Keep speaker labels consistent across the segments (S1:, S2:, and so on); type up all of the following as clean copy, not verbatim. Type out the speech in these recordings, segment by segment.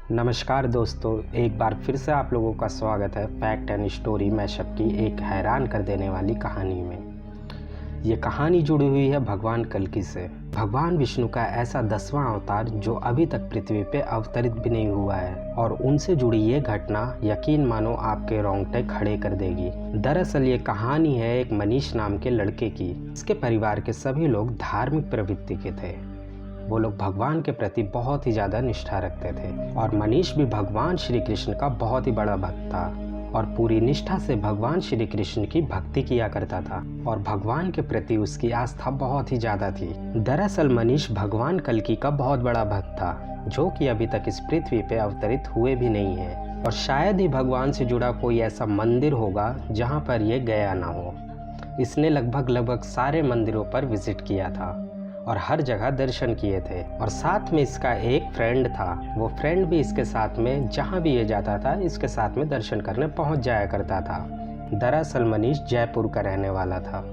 S1: नमस्कार दोस्तों, एक बार फिर से आप लोगों का स्वागत है फैक्ट एंड स्टोरी मैशअप की एक हैरान कर देने वाली कहानी में। ये कहानी जुड़ी हुई है भगवान कल्कि से। भगवान विष्णु का ऐसा 10वां अवतार जो अभी तक पृथ्वी पे अवतरित भी नहीं हुआ है, और उनसे जुड़ी ये घटना यकीन मानो आपके रोंगटे खड़े कर देगी। दरअसल ये कहानी है एक मनीष नाम के लड़के की। इसके परिवार के सभी लोग धार्मिक प्रवृत्ति के थे। वो लोग भगवान के प्रति बहुत ही ज़्यादा निष्ठा रखते थे, और मनीष भी भगवान श्री कृष्ण का बहुत ही बड़ा भक्त था और पूरी निष्ठा से भगवान श्री कृष्ण की भक्ति किया करता था, और भगवान के प्रति उसकी आस्था बहुत ही ज़्यादा थी। दरअसल मनीष भगवान कल्कि का बहुत बड़ा भक्त था, जो कि अभी तक इस पृथ्वी पे अवतरित हुए भी नहीं है, और शायद ही भगवान से जुड़ा कोई ऐसा मंदिर होगा जहाँ पर ये गया ना हो। इसने लगभग सारे मंदिरों पर विजिट किया था और हर जगह दर्शन किए थे, और साथ में इसका एक फ्रेंड था। वो फ्रेंड भी इसके साथ में जहाँ भी ये जाता था इसके साथ में दर्शन करने पहुँच जाया करता था। दरअसल मनीष जयपुर का रहने वाला था,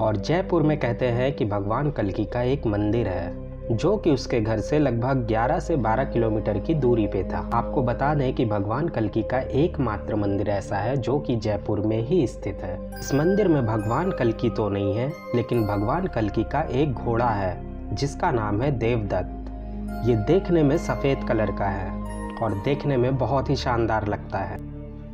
S1: और जयपुर में कहते हैं कि भगवान कल्कि का एक मंदिर है जो कि उसके घर से लगभग 11 से 12 किलोमीटर की दूरी पे था। आपको बता दें कि भगवान कल्कि का एकमात्र मंदिर ऐसा है जो कि जयपुर में ही स्थित है। इस मंदिर में भगवान कल्कि तो नहीं है, लेकिन भगवान कल्कि का एक घोड़ा है जिसका नाम है देवदत्त। ये देखने में सफ़ेद कलर का है और देखने में बहुत ही शानदार लगता है।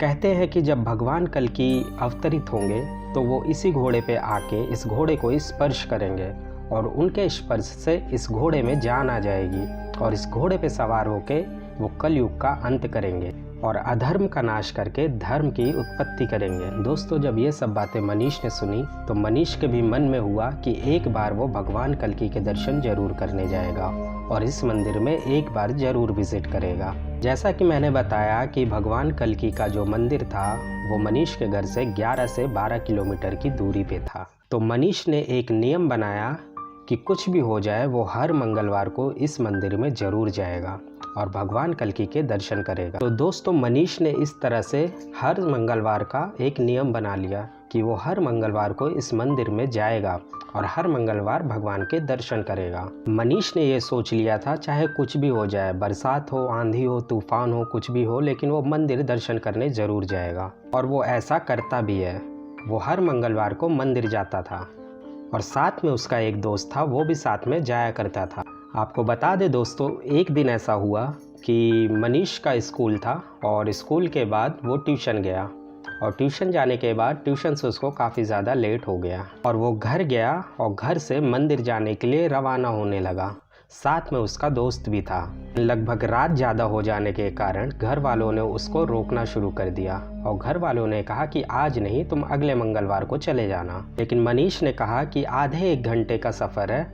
S1: कहते हैं कि जब भगवान कल्कि अवतरित होंगे तो वो इसी घोड़े पे आके इस घोड़े को स्पर्श करेंगे, और उनके स्पर्श से इस घोड़े में जान आ जाएगी, और इस घोड़े पे सवार होके वो कलयुग का अंत करेंगे और अधर्म का नाश करके धर्म की उत्पत्ति करेंगे। दोस्तों, जब ये सब बातें मनीष ने सुनी तो मनीष के भी मन में हुआ कि एक बार वो भगवान कल्कि के दर्शन जरूर करने जाएगा और इस मंदिर में एक बार जरूर विजिट करेगा। जैसा कि मैंने बताया कि भगवान कल्कि का जो मंदिर था वो मनीष के घर से 11 से 12 किलोमीटर की दूरी पे था। तो मनीष ने एक नियम बनाया कि कुछ भी हो जाए वो हर मंगलवार को इस मंदिर में ज़रूर जाएगा और भगवान कल्कि के दर्शन करेगा। तो दोस्तों, मनीष ने इस तरह से हर मंगलवार का एक नियम बना लिया कि वो हर मंगलवार को इस मंदिर में जाएगा और हर मंगलवार भगवान के दर्शन करेगा। मनीष ने ये सोच लिया था चाहे कुछ भी हो जाए, बरसात हो, आंधी हो, तूफान हो, कुछ भी हो, लेकिन वो मंदिर दर्शन करने ज़रूर जाएगा, और वो ऐसा करता भी है। वो हर मंगलवार को मंदिर जाता था, और साथ में उसका एक दोस्त था, वो भी साथ में जाया करता था। आपको बता दे दोस्तों, एक दिन ऐसा हुआ कि मनीष का स्कूल था और स्कूल के बाद वो ट्यूशन गया, और ट्यूशन जाने के बाद ट्यूशन से उसको काफ़ी ज़्यादा लेट हो गया, और वो घर गया और घर से मंदिर जाने के लिए रवाना होने लगा। साथ में उसका दोस्त भी था। लगभग रात ज़्यादा हो जाने के कारण घर वालों ने उसको रोकना शुरू कर दिया, और घर वालों ने कहा कि आज नहीं, तुम अगले मंगलवार को चले जाना। लेकिन मनीष ने कहा कि आधे एक घंटे का सफ़र है,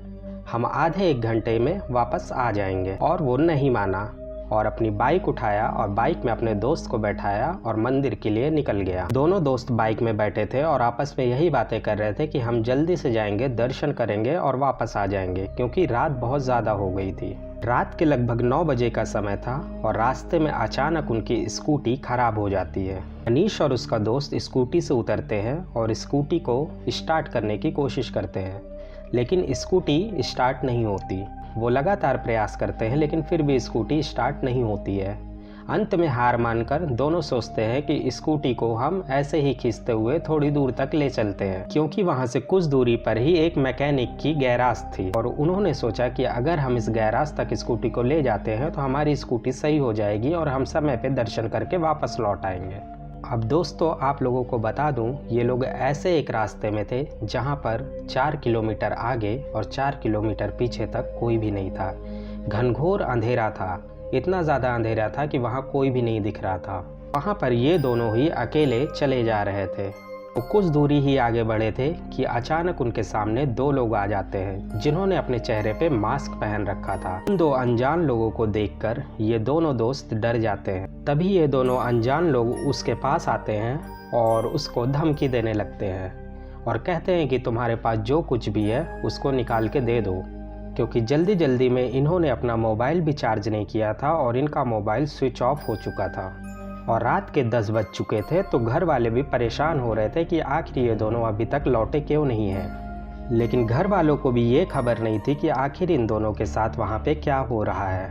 S1: हम आधे एक घंटे में वापस आ जाएंगे, और वो नहीं माना और अपनी बाइक उठाया और बाइक में अपने दोस्त को बैठाया और मंदिर के लिए निकल गया। दोनों दोस्त बाइक में बैठे थे और आपस में यही बातें कर रहे थे कि हम जल्दी से जाएंगे, दर्शन करेंगे और वापस आ जाएंगे, क्योंकि रात बहुत ज़्यादा हो गई थी। रात के लगभग 9 बजे का समय था, और रास्ते में अचानक उनकी स्कूटी खराब हो जाती है। मनीष और उसका दोस्त स्कूटी से उतरते हैं और स्कूटी को स्टार्ट करने की कोशिश करते हैं, लेकिन स्कूटी स्टार्ट नहीं होती। वो लगातार प्रयास करते हैं, लेकिन फिर भी स्कूटी स्टार्ट नहीं होती है। अंत में हार मानकर दोनों सोचते हैं कि स्कूटी को हम ऐसे ही खींचते हुए थोड़ी दूर तक ले चलते हैं, क्योंकि वहाँ से कुछ दूरी पर ही एक मैकेनिक की गैराज थी, और उन्होंने सोचा कि अगर हम इस गैराज तक स्कूटी को ले जाते हैं तो हमारी स्कूटी सही हो जाएगी और हम समय पे दर्शन करके वापस लौट आएंगे। अब दोस्तों, आप लोगों को बता दूं, ये लोग ऐसे एक रास्ते में थे जहां पर 4 किलोमीटर आगे और 4 किलोमीटर पीछे तक कोई भी नहीं था। घनघोर अंधेरा था, इतना ज़्यादा अंधेरा था कि वहां कोई भी नहीं दिख रहा था। वहां पर ये दोनों ही अकेले चले जा रहे थे। वो कुछ दूरी ही आगे बढ़े थे कि अचानक उनके सामने 2 लोग आ जाते हैं जिन्होंने अपने चेहरे पे मास्क पहन रखा था। उन 2 अनजान लोगों को देखकर ये दोनों दोस्त डर जाते हैं। तभी ये दोनों अनजान लोग उसके पास आते हैं और उसको धमकी देने लगते हैं और कहते हैं कि तुम्हारे पास जो कुछ भी है उसको निकाल के दे दो, क्योंकि जल्दी जल्दी में इन्होंने अपना मोबाइल भी चार्ज नहीं किया था और इनका मोबाइल स्विच ऑफ हो चुका था, और रात के 10 बज चुके थे। तो घर वाले भी परेशान हो रहे थे कि आखिर ये दोनों अभी तक लौटे क्यों नहीं हैं। लेकिन घर वालों को भी ये खबर नहीं थी कि आखिर इन दोनों के साथ वहाँ पे क्या हो रहा है।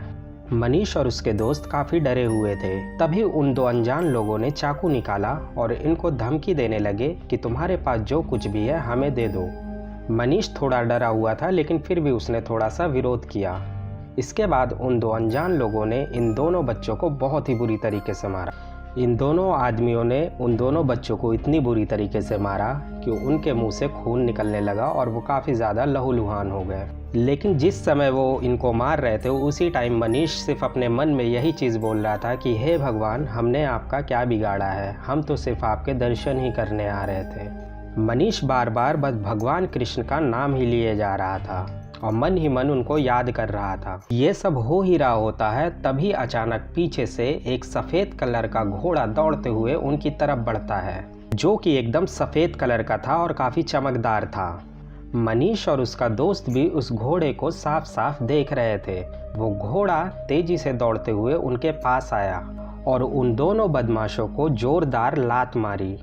S1: मनीष और उसके दोस्त काफ़ी डरे हुए थे। तभी उन दो अनजान लोगों ने चाकू निकाला और इनको धमकी देने लगे कि तुम्हारे पास जो कुछ भी है हमें दे दो। मनीष थोड़ा डरा हुआ था, लेकिन फिर भी उसने थोड़ा सा विरोध किया। इसके बाद उन दो अनजान लोगों ने इन दोनों बच्चों को बहुत ही बुरी तरीके से मारा। इन दोनों आदमियों ने उन दोनों बच्चों को इतनी बुरी तरीके से मारा कि उनके मुंह से खून निकलने लगा और वो काफ़ी ज़्यादा लहूलुहान हो गए। लेकिन जिस समय वो इनको मार रहे थे उसी टाइम मनीष सिर्फ अपने मन में यही चीज़ बोल रहा था कि हे भगवान, हमने आपका क्या बिगाड़ा है, हम तो सिर्फ आपके दर्शन ही करने आ रहे थे। मनीष बार बार बस भगवान कृष्ण का नाम ही लिए जा रहा था और मन ही मन उनको याद कर रहा था। ये सब हो ही रहा होता है, तभी अचानक पीछे से एक सफ़ेद कलर का घोड़ा दौड़ते हुए उनकी तरफ बढ़ता है, जो कि एकदम सफ़ेद कलर का था और काफ़ी चमकदार था। मनीष और उसका दोस्त भी उस घोड़े को साफ साफ देख रहे थे। वो घोड़ा तेजी से दौड़ते हुए उनके पास आया और उन दोनों बदमाशों को जोरदार लात मारी,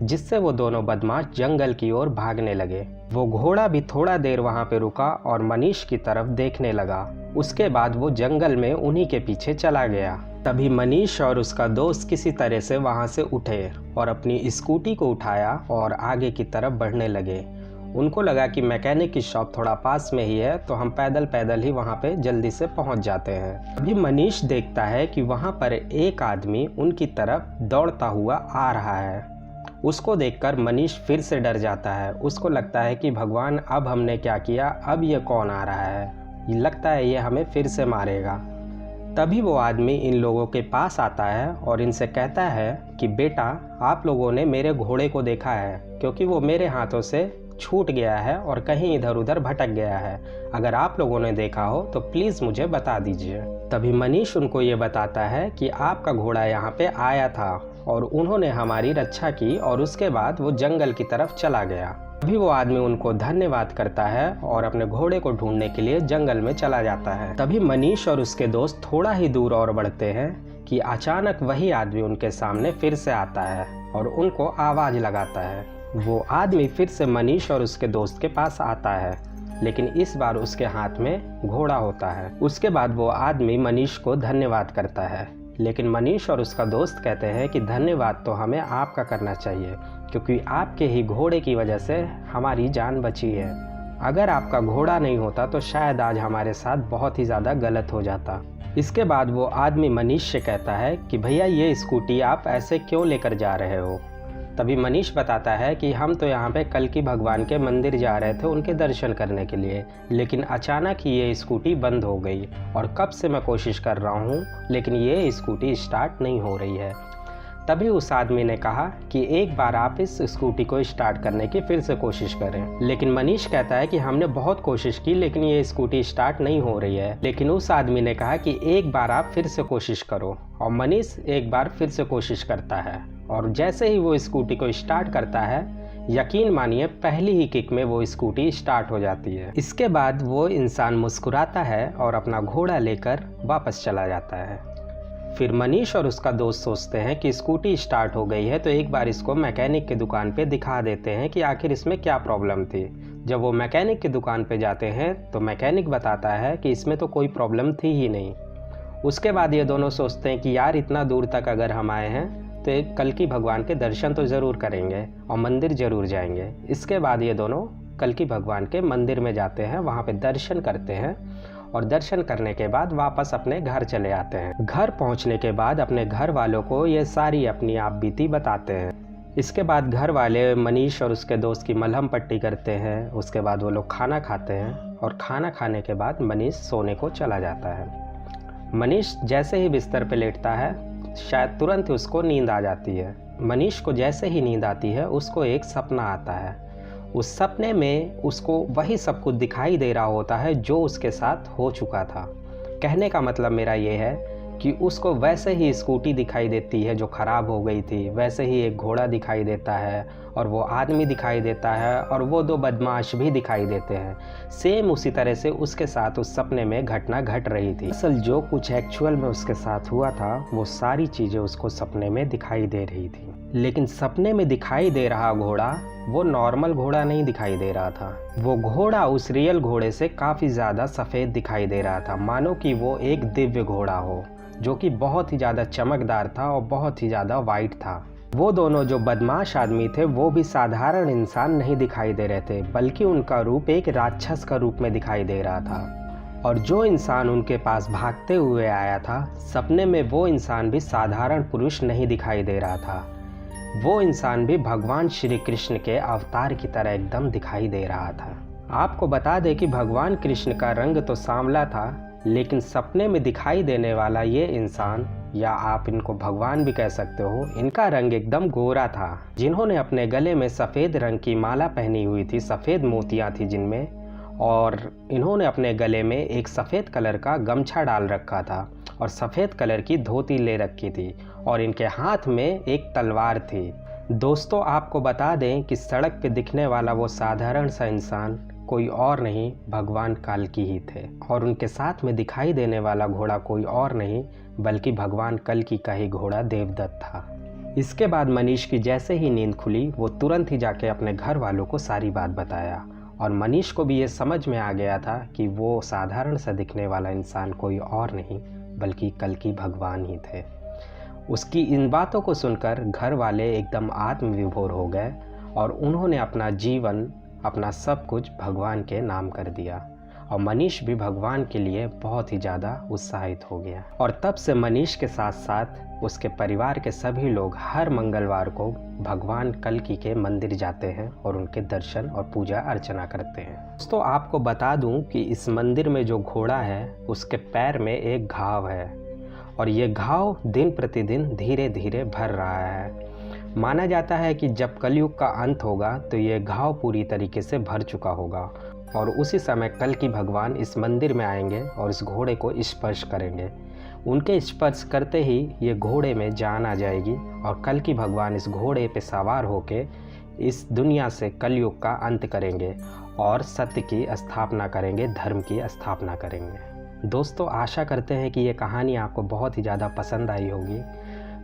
S1: जिससे वो दोनों बदमाश जंगल की ओर भागने लगे। वो घोड़ा भी थोड़ा देर वहाँ पे रुका और मनीष की तरफ देखने लगा। उसके बाद वो जंगल में उन्हीं के पीछे चला गया। तभी मनीष और उसका दोस्त किसी तरह से वहाँ से उठे और अपनी स्कूटी को उठाया और आगे की तरफ बढ़ने लगे। उनको लगा कि मैकेनिक की शॉप थोड़ा पास में ही है, तो हम पैदल पैदल ही वहाँ पे जल्दी से पहुँच जाते हैं। अभी मनीष देखता है कि वहाँ पर एक आदमी उनकी तरफ दौड़ता हुआ आ रहा है। उसको देखकर मनीष फिर से डर जाता है। उसको लगता है कि भगवान, अब हमने क्या किया, अब ये कौन आ रहा है, लगता है ये हमें फिर से मारेगा। तभी वो आदमी इन लोगों के पास आता है और इनसे कहता है कि बेटा, आप लोगों ने मेरे घोड़े को देखा है, क्योंकि वो मेरे हाथों से छूट गया है और कहीं इधर उधर भटक गया है। अगर आप लोगों ने देखा हो तो प्लीज़ मुझे बता दीजिए। तभी मनीष उनको ये बताता है कि आपका घोड़ा यहाँ पे आया था और उन्होंने हमारी रक्षा की और उसके बाद वो जंगल की तरफ चला गया। तभी वो आदमी उनको धन्यवाद करता है और अपने घोड़े को ढूंढने के लिए जंगल में चला जाता है। तभी मनीष और उसके दोस्त थोड़ा ही दूर और बढ़ते हैं कि अचानक वही आदमी उनके सामने फिर से आता है और उनको आवाज़ लगाता है। वो आदमी फिर से मनीष और उसके दोस्त के पास आता है, लेकिन इस बार उसके हाथ में घोड़ा होता है। उसके बाद वो आदमी मनीष को धन्यवाद करता है, लेकिन मनीष और उसका दोस्त कहते हैं कि धन्यवाद तो हमें आपका करना चाहिए, क्योंकि आपके ही घोड़े की वजह से हमारी जान बची है। अगर आपका घोड़ा नहीं होता तो शायद आज हमारे साथ बहुत ही ज़्यादा गलत हो जाता। इसके बाद वो आदमी मनीष से कहता है कि भैया, ये स्कूटी आप ऐसे क्यों लेकर जा रहे हो। तभी मनीष बताता है कि हम तो यहाँ पे कल्कि भगवान के मंदिर जा रहे थे उनके दर्शन करने के लिए, लेकिन अचानक ही ये स्कूटी बंद हो गई और कब से मैं कोशिश कर रहा हूँ, लेकिन ये स्कूटी स्टार्ट नहीं हो रही है। तभी उस आदमी ने कहा कि एक बार आप इस स्कूटी को स्टार्ट करने की फिर से कोशिश करें। लेकिन मनीष कहता है कि हमने बहुत कोशिश की, लेकिन ये स्कूटी स्टार्ट नहीं हो रही है। लेकिन उस आदमी ने कहा कि एक बार आप फिर से कोशिश करो, और मनीष एक बार फिर से कोशिश करता है और जैसे ही वो स्कूटी को स्टार्ट करता है, यकीन मानिए पहली ही किक में वो स्कूटी स्टार्ट हो जाती है। इसके बाद वो इंसान मुस्कुराता है और अपना घोड़ा लेकर वापस चला जाता है। फिर मनीष और उसका दोस्त सोचते हैं कि स्कूटी स्टार्ट हो गई है, तो एक बार इसको मैकेनिक की दुकान पे दिखा देते हैं कि आखिर इसमें क्या प्रॉब्लम थी। जब वो मैकेनिक की दुकान पे जाते हैं तो मैकेनिक बताता है कि इसमें तो कोई प्रॉब्लम थी ही नहीं। उसके बाद ये दोनों सोचते हैं कि यार, इतना दूर तक अगर हम आए हैं तो एक कल्कि भगवान के दर्शन तो ज़रूर करेंगे और मंदिर ज़रूर जाएंगे। इसके बाद ये दोनों कल्कि भगवान के मंदिर में जाते हैं, वहाँ पे दर्शन करते हैं और दर्शन करने के बाद वापस अपने घर चले आते हैं। घर पहुँचने के बाद अपने घर वालों को ये सारी अपनी आप बीती बताते हैं। इसके बाद घर वाले मनीष और उसके दोस्त की मलहम पट्टी करते हैं। उसके बाद वो लोग खाना खाते हैं और खाना खाने के बाद मनीष सोने को चला जाता है। मनीष जैसे ही बिस्तर पे लेटता है, शायद तुरंत उसको नींद आ जाती है। मनीष को जैसे ही नींद आती है, उसको एक सपना आता है। उस सपने में उसको वही सब कुछ दिखाई दे रहा होता है जो उसके साथ हो चुका था। कहने का मतलब मेरा ये है कि उसको वैसे ही स्कूटी दिखाई देती है जो ख़राब हो गई थी, वैसे ही एक घोड़ा दिखाई देता है और वो आदमी दिखाई देता है और वो दो बदमाश भी दिखाई देते हैं। सेम उसी तरह से उसके साथ उस सपने में घटना घट रही थी। असल जो कुछ एक्चुअल में उसके साथ हुआ था, वो सारी चीज़ें उसको सपने में दिखाई दे रही थी। लेकिन सपने में दिखाई दे रहा घोड़ा वो नॉर्मल घोड़ा नहीं दिखाई दे रहा था। वो घोड़ा उस रियल घोड़े से काफ़ी ज़्यादा सफ़ेद दिखाई दे रहा था, मानो कि वो एक दिव्य घोड़ा हो, जो कि बहुत ही ज़्यादा चमकदार था और बहुत ही ज़्यादा वाइट था। वो दोनों जो बदमाश आदमी थे वो भी साधारण इंसान नहीं दिखाई दे रहे थे, बल्कि उनका रूप एक राक्षस का रूप में दिखाई दे रहा था। और जो इंसान उनके पास भागते हुए आया था, सपने में वो इंसान भी साधारण पुरुष नहीं दिखाई दे रहा था। वो इंसान भी भगवान श्री कृष्ण के अवतार की तरह एकदम दिखाई दे रहा था। आपको बता दें कि भगवान कृष्ण का रंग तो सांवला था, लेकिन सपने में दिखाई देने वाला ये इंसान, या आप इनको भगवान भी कह सकते हो, इनका रंग एकदम गोरा था। जिन्होंने अपने गले में सफ़ेद रंग की माला पहनी हुई थी, सफ़ेद मोतियाँ थी जिनमें, और इन्होंने अपने गले में एक सफ़ेद कलर का गमछा डाल रखा था और सफ़ेद कलर की धोती ले रखी थी, और इनके हाथ में एक तलवार थी। दोस्तों, आपको बता दें कि सड़क पे दिखने वाला वो साधारण सा इंसान कोई और नहीं, भगवान कल्कि ही थे, और उनके साथ में दिखाई देने वाला घोड़ा कोई और नहीं बल्कि भगवान कल्कि का ही घोड़ा देवदत्त था। इसके बाद मनीष की जैसे ही नींद खुली, वो तुरंत ही जाके अपने घर वालों को सारी बात बताया, और मनीष को भी ये समझ में आ गया था कि वो साधारण सा दिखने वाला इंसान कोई और नहीं बल्कि कल्कि भगवान ही थे। उसकी इन बातों को सुनकर घर वाले एकदम आत्मविभोर हो गए, और उन्होंने अपना जीवन, अपना सब कुछ भगवान के नाम कर दिया, और मनीष भी भगवान के लिए बहुत ही ज़्यादा उत्साहित हो गया। और तब से मनीष के साथ साथ उसके परिवार के सभी लोग हर मंगलवार को भगवान कल्कि के मंदिर जाते हैं और उनके दर्शन और पूजा अर्चना करते हैं। दोस्तों, आपको बता दूं कि इस मंदिर में जो घोड़ा है उसके पैर में एक घाव है, और ये घाव दिन प्रतिदिन धीरे धीरे भर रहा है। माना जाता है कि जब कलयुग का अंत होगा तो ये घाव पूरी तरीके से भर चुका होगा, और उसी समय कल्कि भगवान इस मंदिर में आएंगे और इस घोड़े को स्पर्श करेंगे। उनके स्पर्श करते ही ये घोड़े में जान आ जाएगी, और कल्कि भगवान इस घोड़े पे सवार होके इस दुनिया से कलयुग का अंत करेंगे और सत्य की स्थापना करेंगे, धर्म की स्थापना करेंगे। दोस्तों, आशा करते हैं कि ये कहानी आपको बहुत ही ज़्यादा पसंद आई होगी।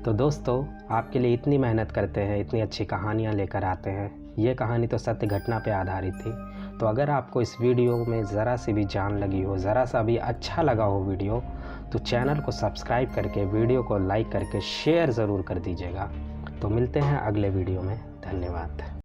S1: तो दोस्तों, आपके लिए इतनी मेहनत करते हैं, इतनी अच्छी कहानियाँ लेकर आते हैं। ये कहानी तो सत्य घटना पे आधारित थी। तो अगर आपको इस वीडियो में ज़रा सी भी जान लगी हो, ज़रा सा भी अच्छा लगा हो वीडियो, तो चैनल को सब्सक्राइब करके, वीडियो को लाइक करके शेयर ज़रूर कर दीजिएगा। तो मिलते हैं अगले वीडियो में। धन्यवाद।